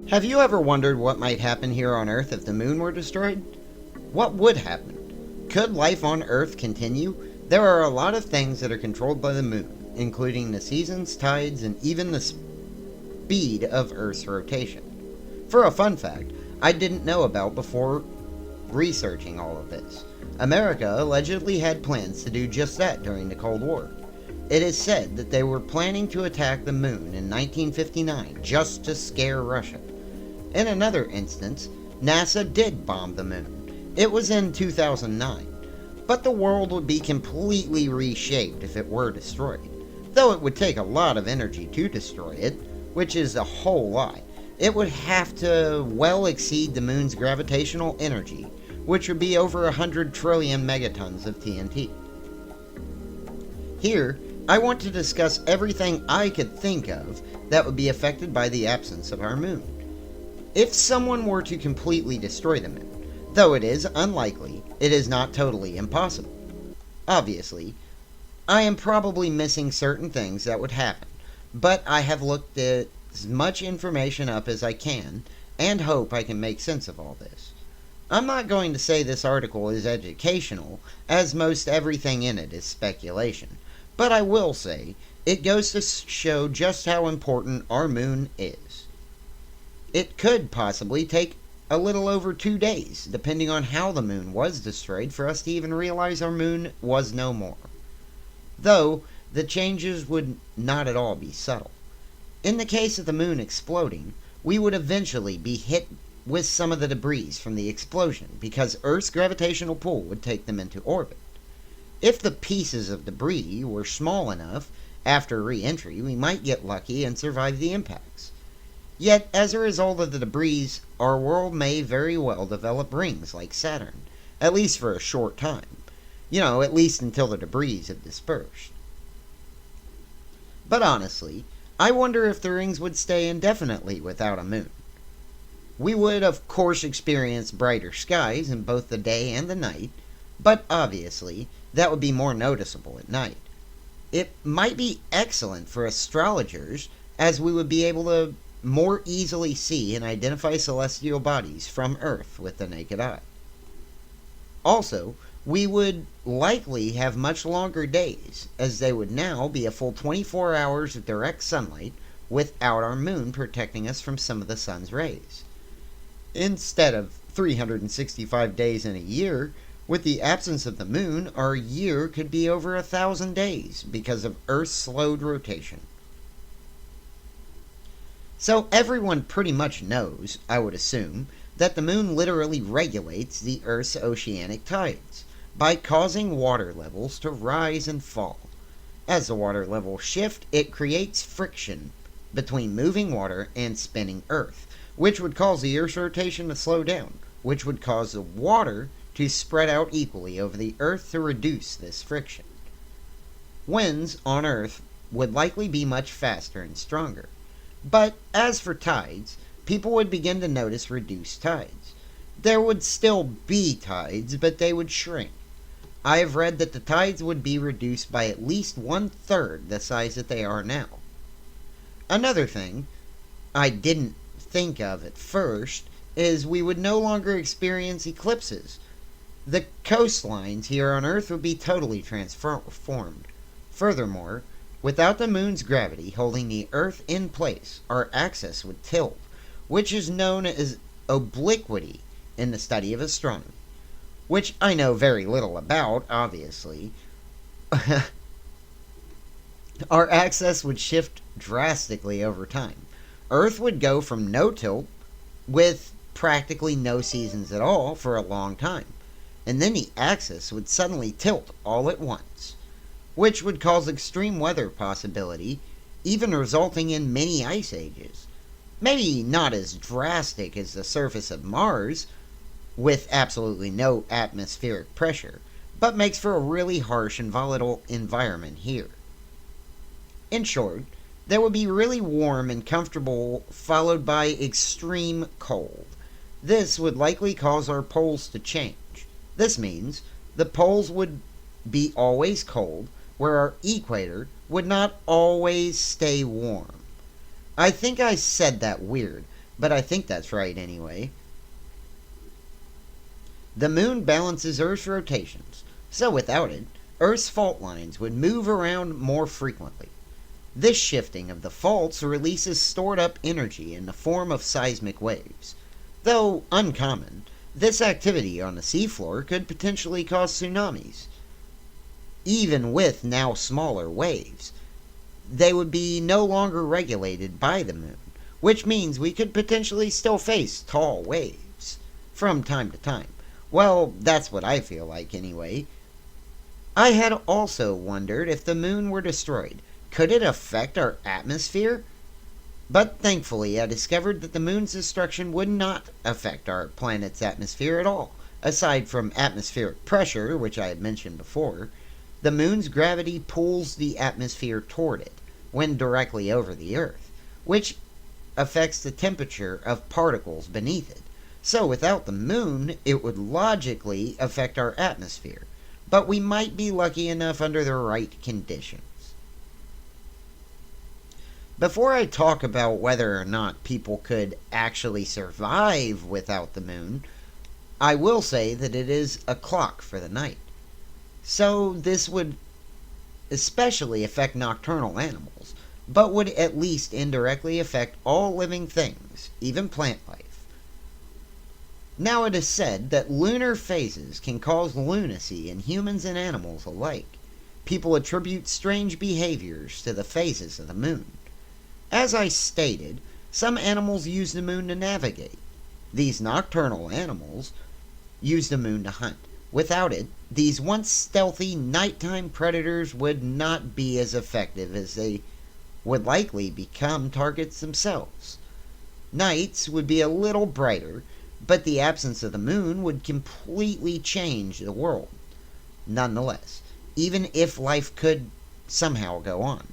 Have you ever wondered what might happen here on Earth if the moon were destroyed? What would happen? Could life on Earth continue? There are a lot of things that are controlled by the moon, including the seasons, tides, and even the speed of Earth's rotation. For a fun fact I didn't know about before researching all of this, America allegedly had plans to do just that during the Cold War. It is said that they were planning to attack the moon in 1959 just to scare Russia. In another instance, NASA did bomb the moon. It was in 2009, but the world would be completely reshaped if it were destroyed. Though it would take a lot of energy to destroy it, which is a whole lot. It would have to well exceed the moon's gravitational energy, which would be over 100 trillion megatons of TNT. Here, I want to discuss everything I could think of that would be affected by the absence of our moon. If someone were to completely destroy the moon, though it is unlikely, it is not totally impossible. Obviously, I am probably missing certain things that would happen, but I have looked at as much information up as I can and hope I can make sense of all this. I'm not going to say this article is educational, as most everything in it is speculation, but I will say it goes to show just how important our moon is. It could possibly take a little over 2 days, depending on how the moon was destroyed, for us to even realize our moon was no more. Though, the changes would not at all be subtle. In the case of the moon exploding, we would eventually be hit with some of the debris from the explosion, because Earth's gravitational pull would take them into orbit. If the pieces of debris were small enough, after re-entry, we might get lucky and survive the impacts. Yet, as a result of the debris, our world may very well develop rings like Saturn, at least for a short time. At least until the debris have dispersed. But honestly, I wonder if the rings would stay indefinitely without a moon. We would, of course, experience brighter skies in both the day and the night, but obviously, that would be more noticeable at night. It might be excellent for astrologers, as we would be able to more easily see and identify celestial bodies from Earth with the naked eye. Also, we would likely have much longer days, as they would now be a full 24 hours of direct sunlight without our moon protecting us from some of the sun's rays. Instead of 365 days in a year, with the absence of the moon, our year could be over 1,000 days because of Earth's slowed rotation. So everyone pretty much knows, I would assume, that the moon literally regulates the Earth's oceanic tides by causing water levels to rise and fall. As the water levels shift, it creates friction between moving water and spinning Earth, which would cause the Earth's rotation to slow down, which would cause the water to spread out equally over the Earth to reduce this friction. Winds on Earth would likely be much faster and stronger. But as for tides, people would begin to notice reduced tides. There would still be tides, but they would shrink. I have read that the tides would be reduced by at least 1/3 the size that they are now. Another thing I didn't think of at first is we would no longer experience eclipses. The coastlines here on Earth would be totally transformed. Furthermore, without the moon's gravity holding the Earth in place, our axis would tilt, which is known as obliquity in the study of astronomy, which I know very little about, obviously. Our axis would shift drastically over time. Earth would go from no tilt, with practically no seasons at all, for a long time, and then the axis would suddenly tilt all at once, which would cause extreme weather possibility, even resulting in many ice ages. Maybe not as drastic as the surface of Mars, with absolutely no atmospheric pressure, but makes for a really harsh and volatile environment here. In short, there would be really warm and comfortable, followed by extreme cold. This would likely cause our poles to change. This means the poles would be always cold, where our equator would not always stay warm. I think I said that weird, but I think that's right anyway. The moon balances Earth's rotations, so without it, Earth's fault lines would move around more frequently. This shifting of the faults releases stored up energy in the form of seismic waves. Though uncommon, this activity on the seafloor could potentially cause tsunamis. Even with now smaller waves, they would be no longer regulated by the moon, which means we could potentially still face tall waves from time to time. Well, that's what I feel like anyway. I had also wondered if the moon were destroyed, could it affect our atmosphere? But thankfully, I discovered that the moon's destruction would not affect our planet's atmosphere at all. Aside from atmospheric pressure, which I had mentioned before, the moon's gravity pulls the atmosphere toward it when directly over the Earth, which affects the temperature of particles beneath it. So without the moon, it would logically affect our atmosphere. But we might be lucky enough under the right conditions. Before I talk about whether or not people could actually survive without the moon, I will say that it is a clock for the night. So this would especially affect nocturnal animals, but would at least indirectly affect all living things, even plant life. Now it is said that lunar phases can cause lunacy in humans and animals alike. People attribute strange behaviors to the phases of the moon. As I stated, some animals use the moon to navigate. These nocturnal animals use the moon to hunt. Without it, these once stealthy nighttime predators would not be as effective as they would likely become targets themselves. Nights would be a little brighter, but the absence of the moon would completely change the world. Nonetheless, even if life could somehow go on.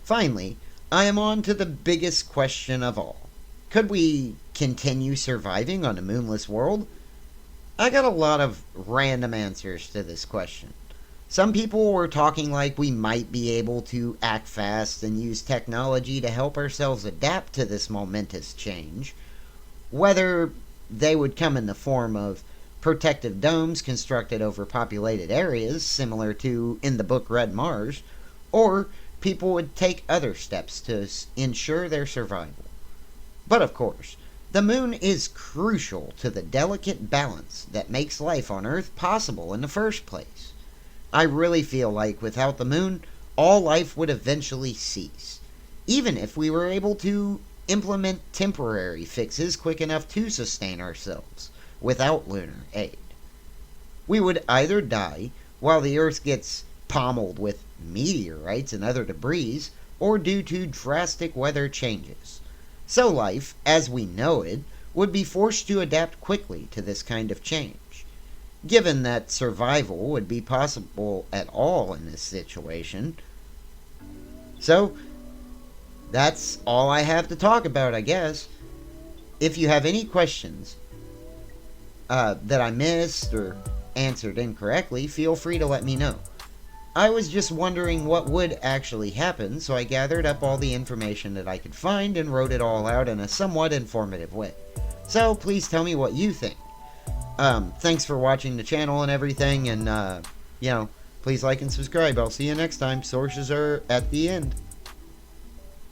Finally, I am on to the biggest question of all. Could we continue surviving on a moonless world? I got a lot of random answers to this question. Some people were talking like we might be able to act fast and use technology to help ourselves adapt to this momentous change. Whether they would come in the form of protective domes constructed over populated areas, similar to in the book Red Mars, or people would take other steps to ensure their survival. But of course, the moon is crucial to the delicate balance that makes life on Earth possible in the first place. I really feel like without the moon, all life would eventually cease, even if we were able to implement temporary fixes quick enough to sustain ourselves without lunar aid. We would either die while the Earth gets pommeled with meteorites and other debris, or due to drastic weather changes. So life, as we know it, would be forced to adapt quickly to this kind of change. Given that survival would be possible at all in this situation. So, that's all I have to talk about, I guess. If you have any questions that I missed or answered incorrectly, feel free to let me know. I was just wondering what would actually happen, so I gathered up all the information that I could find and wrote it all out in a somewhat informative way. So please tell me what you think. Thanks for watching the channel and everything, and please like and subscribe. I'll see you next time. Sources are at the end.